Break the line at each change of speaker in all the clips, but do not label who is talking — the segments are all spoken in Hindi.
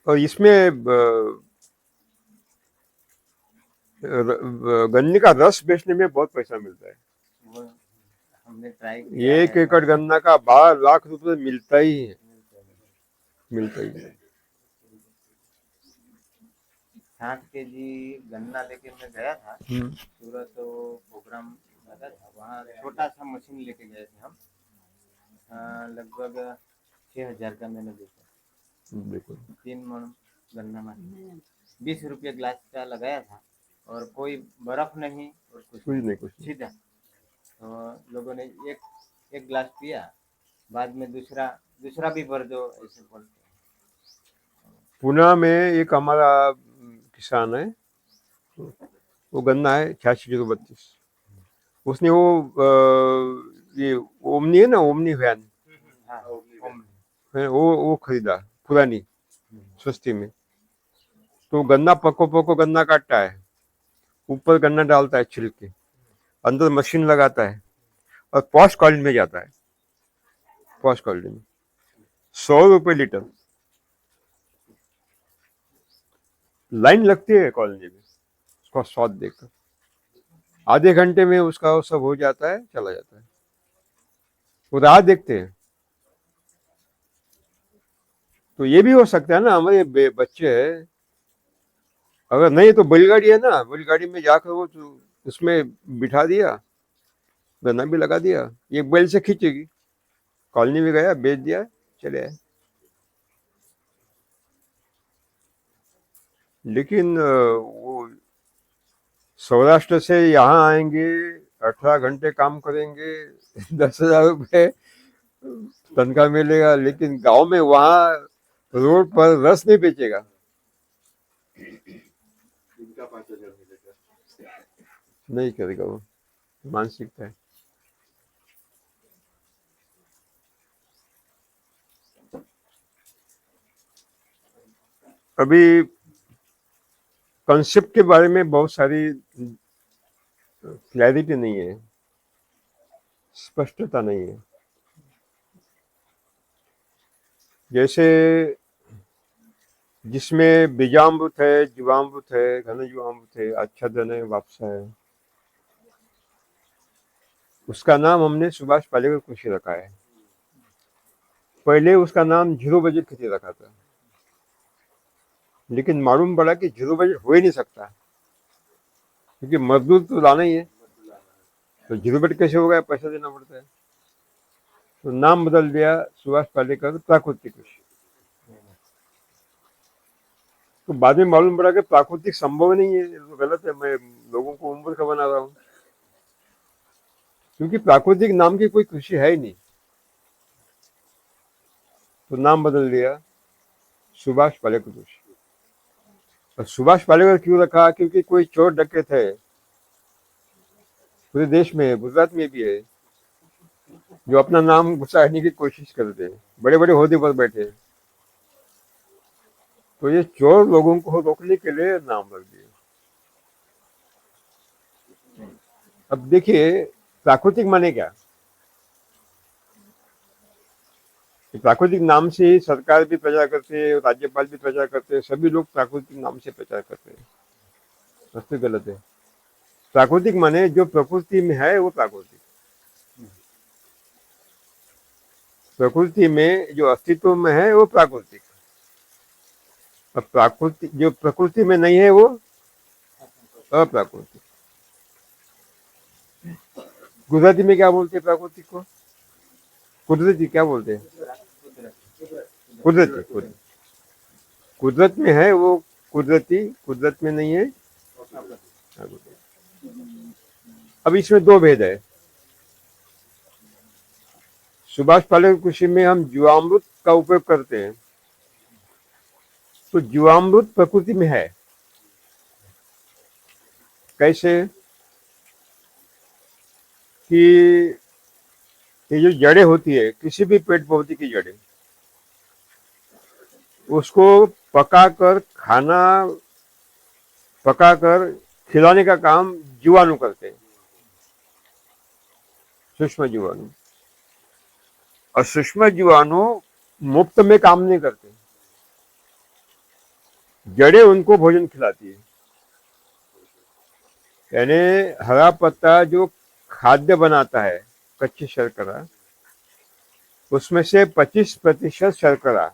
और इसमें गन्ने का रस बेचने में बहुत पैसा मिलता है।
वो हमने ट्राई किया
एक
है
एकड़ गन्ना का 12 लाख रुपए मिलता ही है, मिलता ही है।
60 kg गन्ना लेके मैं गया था
हम्म,
सूरत, तो प्रोग्राम लगा था वहाँ, छोटा सा मशीन लेके गए थे हम। लगभग 6,000 का मैंने बेचा।
बिल्कुल।
3 मन गन्ना में 20 रुपये ग्लास का लगाया था, और कोई बर्फ नहीं और कुछ
कुछ
नहीं,
नहीं, कुछ नहीं।
सीधा। तो लोगों ने एक एक गिलास पिया, बाद में दूसरा दूसरा भी भर दो ऐसे बोलते हैं।
पुणे में एक हमारा किसान है, वो गन्ना है 86 032। उसने वो ये ओमनी है ना, ओमनी वैन
हाँ,
है, वो खरीदा पुरानी, सस्ती में। तो गन्ना पको पको गन्ना काटता है, ऊपर गन्ना डालता है छिल के, अंदर मशीन लगाता है, और पॉश क्वालिटी में जाता है। पॉश क्वालिटी में 100 रुपये लीटर लाइन लगती है कॉलोनी में, उसका स्वाद देखकर। आधे घंटे में उसका वो सब हो जाता है, चला जाता है। वो राह देखते हैं। तो ये भी हो सकता है ना, हमारे बच्चे हैं, अगर नहीं तो बैलगाड़ी है ना, बैलगाड़ी में जाकर वो तो उसमें बिठा दिया, गन्ना भी लगा दिया, एक बैल से खींचेगी, कॉलोनी में गया, बेच दिया, चले आए। लेकिन वो सौराष्ट्र से यहाँ आएंगे, 18 घंटे काम करेंगे, 10,000 रुपये तनख्वाह मिलेगा, लेकिन गांव में वहाँ रोड पर रस नहीं बेचेगा।
इनका 5,000 मिलेगा।
नहीं करेगा वो, मानसिकता है। अभी कॉन्सेप्ट के बारे में बहुत सारी क्लैरिटी नहीं है, स्पष्टता नहीं है। जैसे जिसमें बीजामृत है, जीवामृत है, घन जीवामृत है, आच्छादन है, वापसा है, उसका नाम हमने सुभाष पालेकर कृषि रखा है। पहले उसका नाम 0 बजट खेती रखा था, लेकिन मालूम पड़ा कि 0 बजट हो ही नहीं सकता, क्योंकि मजदूर तो लाना ही है। तो 0 बजट कैसे होगा, पैसा देना पड़ता है। तो नाम बदल दिया सुभाष पालेकर प्राकृतिक कृषि। तो बाद में मालूम पड़ा कि प्राकृतिक संभव नहीं है, ये तो गलत है, मैं लोगों को मूर्ख बना रहा हूँ, क्योंकि प्राकृतिक नाम की कोई कृषि है ही नहीं। तो नाम बदल दिया सुभाष पालेकर कृषि। और सुभाष पालेकर क्यों रखा, क्योंकि कोई चोर डकैत है पूरे देश में, गुजरात में भी है, जो अपना नाम घुसाने की कोशिश करते हैं, बड़े बड़े ओहदे पर बैठे हैं। तो ये चोर लोगों को रोकने के लिए नाम रख दिया। अब देखिए, प्राकृतिक माने क्या? प्राकृतिक नाम से ही सरकार भी प्रचार करते हैं, राज्यपाल भी प्रचार करते हैं, सभी लोग प्राकृतिक नाम से प्रचार करते हैं। रास्ते गलत है। प्राकृतिक माने जो प्रकृति में है वो प्राकृतिक, प्रकृति में जो अस्तित्व में है वो प्राकृतिक, और प्राकृतिक जो प्रकृति में नहीं है वो अप्राकृतिक। गुजराती में क्या बोलते हैं प्राकृतिक को? कुदरती क्या बोलते हैं? कुदरती। कुदरत में है वो कुदरती, कुदरत में नहीं है। अब इसमें दो भेद है। सुभाष पालेकर कृषि में हम जीवामृत का उपयोग करते हैं, तो जीवामृत प्रकृति में है। कैसे? कि ये जो जड़ें होती है, किसी भी पेड़ पौधे की जड़ें, उसको पकाकर खाना, पकाकर खिलाने का काम जीवाणु करते हैं, सूक्ष्म जीवाणु। और सूक्ष्म जीवाणु मुफ्त में काम नहीं करते, जड़ें उनको भोजन खिलाती है। यानी हरा पत्ता जो खाद्य बनाता है, कच्ची शर्करा, उसमें से 25% शर्करा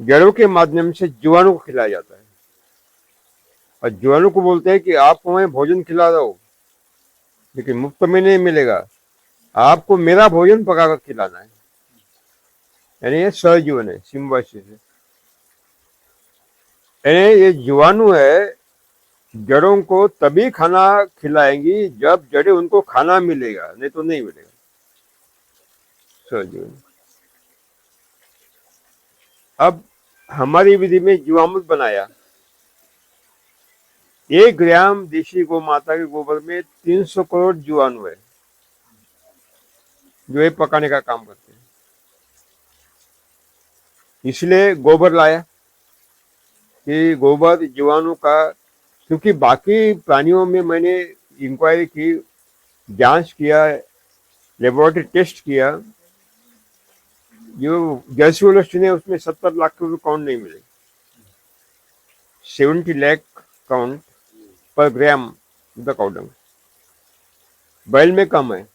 जड़ों के माध्यम से जीवाणु को खिलाया जाता है। और जीवाणु को बोलते हैं कि आपको मैं भोजन खिला रहा हूं, लेकिन मुफ्त में नहीं मिलेगा, आपको मेरा भोजन पकाकर खिलाना है। यानी ये सहजीवन है, सिम्बायोसिस है। यानी ये जीवाणु है, जड़ों को तभी खाना खिलाएंगी जब जड़ें उनको खाना मिलेगा, नहीं तो नहीं मिलेगा। सहजीवन। अब हमारी विधि में जीवामृत बनाया। 1 ग्राम देशी गौ माता के गोबर में 300 करोड़ जीवाणु है जो ये पकाने का काम करते हैं। इसलिए गोबर लाया कि गोबर जीवाणु का, क्योंकि बाकी प्राणियों में मैंने इंक्वायरी की, जांच किया, लेबोरेटरी टेस्ट किया, जो जर्सी होल्स्टीन है उसमें 70 लाख रुपए काउंट नहीं मिले, 70 लाख काउंट पर ग्राम द काउडंग। बैल में कम है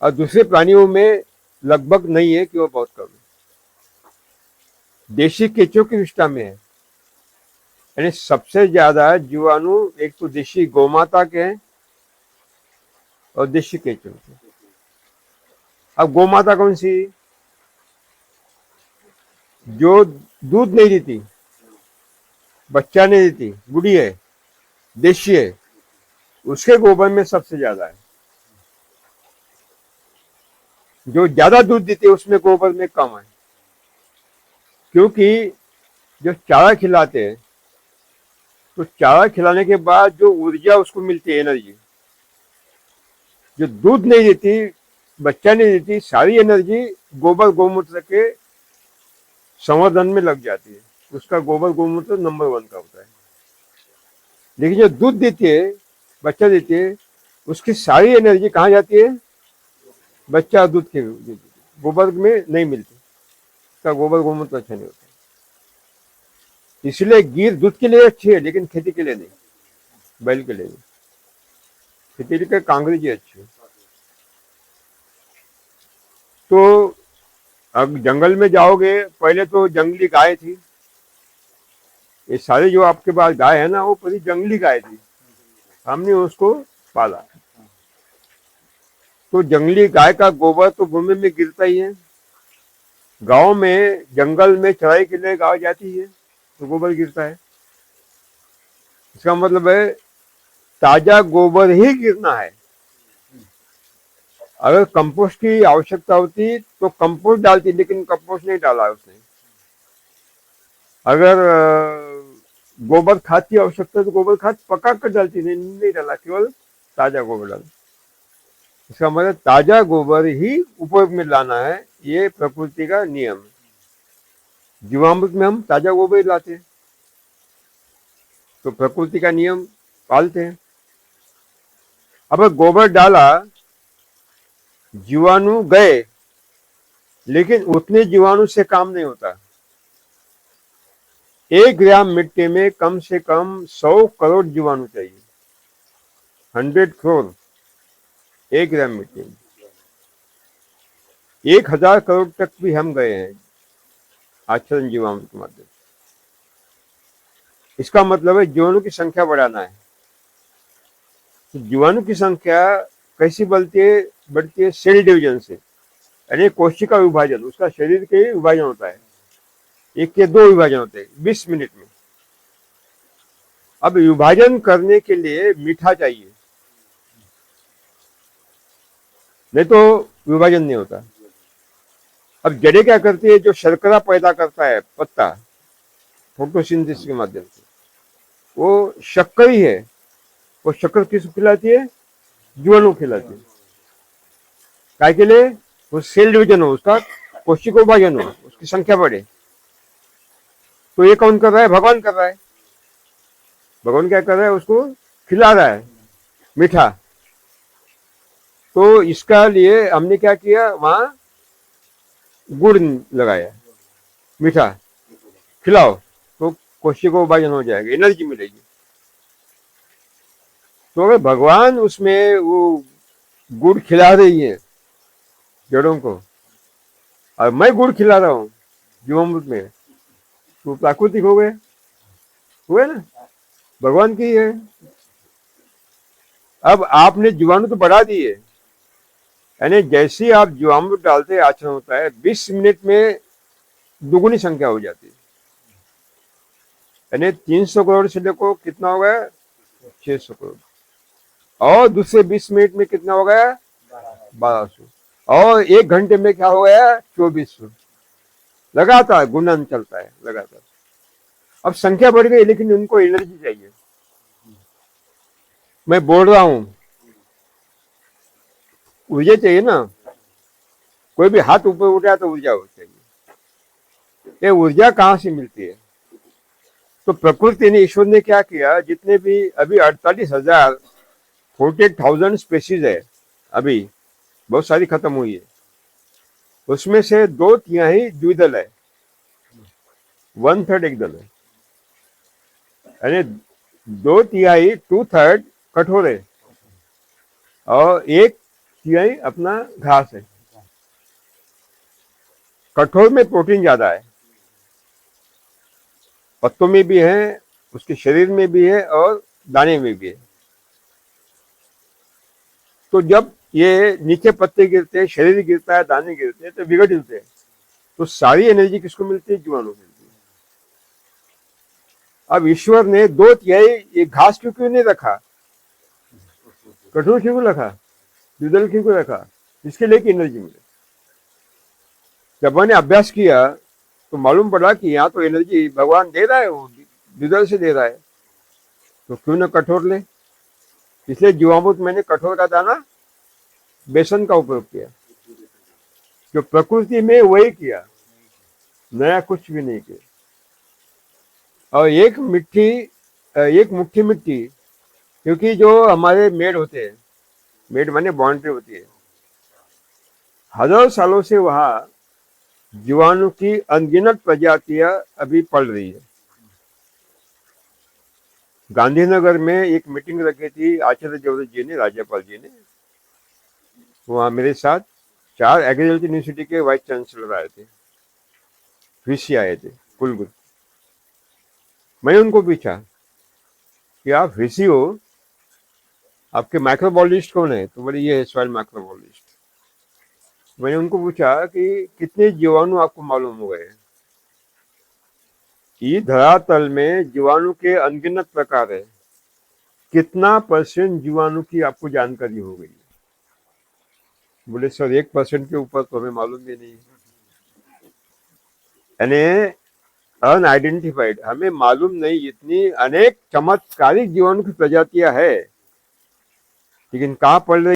और दूसरे प्राणियों में लगभग नहीं है कि वो बहुत कम है। देशी केंचुओं की विष्ठा में है। यानी सबसे ज्यादा जीवाणु एक तो देशी गौमाता के हैं और देशी केंचुओं के। अब गौमाता कौन सी? जो दूध नहीं देती, बच्चा नहीं देती, बूढ़ी है, देशी है, उसके गोबर में सबसे ज्यादा है। जो ज्यादा दूध देती है उसमें गोबर में कम है, क्योंकि जो चारा खिलाते हैं तो चारा खिलाने के बाद जो ऊर्जा उसको मिलती है, एनर्जी, जो दूध नहीं देती, बच्चा नहीं देती, सारी एनर्जी गोबर गौमूत्र के संवर्धन में लग जाती है। उसका गोबर गौमूत्र नंबर 1 का होता है। लेकिन जो दूध देती है, बच्चा देती है, उसकी सारी एनर्जी कहाँ जाती है? बच्चा दूध के गोबर में नहीं मिलती। उसका गोबर गौमूत्र अच्छा नहीं होता। इसलिए गिर दूध के लिए अच्छी है, लेकिन खेती के लिए नहीं, बैल के लिए नहीं। खेती के कांगड़ी जी अच्छी है। तो अब जंगल में जाओगे, पहले तो जंगली गाय थी। ये सारे जो आपके पास गाय है ना, वो पूरी जंगली गाय थी, हमने उसको पाला। तो जंगली गाय का गोबर तो भूमि में गिरता ही है। गांव में जंगल में चराई के लिए गाय जाती है तो गोबर गिरता है। इसका मतलब है ताजा गोबर ही गिरना है। अगर कंपोस्ट की आवश्यकता होती तो कंपोस्ट डालती, लेकिन कंपोस्ट नहीं डाला उसने। अगर गोबर खाद की आवश्यकता तो गोबर खाद पका कर डालती, नहीं डाला, केवल ताजा गोबर डाला। इसका मतलब ताजा गोबर ही उपयोग में लाना है, ये प्रकृति का नियम है। जीवामृत में हम ताजा गोबर लाते हैं, तो प्रकृति का नियम पालते हैं। अब गोबर डाला, जीवाणु गए, लेकिन उतने जीवाणु से काम नहीं होता। 1 ग्राम मिट्टी में कम से कम 100 करोड़ जीवाणु चाहिए। 100 करोड़ 1 ग्राम मिट्टी में। 1000 करोड़ तक भी हम गए हैं आच्छादन जीवाणु के माध्यम से। इसका मतलब है जीवाणु की संख्या बढ़ाना है। तो जीवाणु की संख्या कैसी बढ़ती है? सेल डिवीजन से, यानी कोशिका विभाजन। उसका शरीर के विभाजन होता है, 1 के 2 विभाजन होते हैं 20 मिनट में। अब विभाजन करने के लिए मीठा चाहिए, नहीं तो विभाजन नहीं होता। अब जड़ें क्या करती है? जो शर्करा पैदा करता है पत्ता फोटोसिंथेसिस के माध्यम से, वो शक्कर ही है। वो शक्कर किसको खिलाती है? जीवाणु खिलाती है। काय के लिए? वो सेल डिवीजन हो, उसका कोशिका विभाजन हो, उसकी संख्या बढ़े। तो ये कौन कर रहा है? भगवान कर रहा है। भगवान क्या कर रहा है? उसको खिला रहा है मीठा। तो इसका लिए हमने क्या किया? वहां गुड़ लगाया, मीठा खिलाओ तो कोशिका विभाजन हो जाएगा, एनर्जी मिलेगी। तो अगर भगवान उसमें वो गुड़ खिला रही है जड़ों को और मैं गुड़ खिला रहा हूँ जीवामृत में, तो प्राकृतिक हो गए, हुए ना, भगवान की है। अब आपने जीवाणु तो बढ़ा दिए, यानी जैसे ही आप जीवामृत डालते हैं आचरण होता है, 20 मिनट में दुगुनी संख्या हो जाती है। यानी 300 करोड़ से देखो कितना हो गया, 600 करोड़, और दूसरे 20 मिनट में कितना हो गया, 1200, और 1 घंटे में क्या हो गया, 2400। लगातार गुणन चलता है लगातार। अब संख्या बढ़ गई लेकिन उनको एनर्जी चाहिए। मैं बोल रहा हूं, ऊर्जा चाहिए ना, कोई भी हाथ ऊपर उठा तो ऊर्जा हो चाहिए। ये ऊर्जा कहां से मिलती है? तो प्रकृति ने, ईश्वर ने क्या किया, जितने भी अभी 48,000 स्पेसीज है, अभी बहुत सारी खत्म हुई है, उसमें से 2/3 द्विदल है, 1/3 एक दल है, यानी 2/3 2/3 कठोर है और 1/3 अपना घास है। कठोर में प्रोटीन ज्यादा है, पत्तों में भी है, उसके शरीर में भी है और दाने में भी है। तो जब ये नीचे पत्ते गिरते हैं, शरीर गिरता है, दाने गिरते हैं, तो विघटित होते हैं। तो सारी एनर्जी किसको मिलती है? जीवाणु मिलती है। अब ईश्वर ने 2/3 ये घास क्यों नहीं रखा, कठोर क्यों रखा, द्विदल क्यों रखा? इसके लिए कि एनर्जी मिले। जब मैंने अभ्यास किया तो मालूम पड़ा कि यहाँ तो एनर्जी भगवान दे रहा है, वो द्विदल से दे रहा है, तो क्यों ना कठोर ले। इसलिए जीवामृत मैंने कठोर का दाना, बेसन का उपयोग किया, जो प्रकृति में वही किया, नया कुछ भी नहीं किया। और एक मुट्ठी मिट्टी, क्योंकि जो हमारे मेड़ होते हैं, मेड़ माने बाउंड्री होती है, हजारों सालों से वहां जीवाणु की अनगिनत प्रजातियां अभी पल रही है। गांधीनगर में एक मीटिंग रखी थी आचार्य देवव्रत जी ने, राज्यपाल जी ने, वहां मेरे साथ 4 एग्रीकल्चर यूनिवर्सिटी के वाइस चांसलर आए थे, वीसी आए थे, कुलगुरु। मैंने उनको पूछा कि आप वीसी हो, आपके माइक्रोबायोलॉजिस्ट कौन है? तो बोले ये है सॉइल माइक्रोबायोलॉजिस्ट। मैंने उनको पूछा कि कितने जीवाणु आपको मालूम हो गए? ये धरातल में जीवाणु के अनगिनत प्रकार है, कितना % जीवाणु की आपको जानकारी हो गई? बोले सर 1% के ऊपर तो हमें मालूम भी नहीं है, यानी अनआइडेंटिफाइड, हमें मालूम नहीं। इतनी अनेक चमत्कारिक जीवाणु की प्रजातियां है, लेकिन कहाँ पड़ रही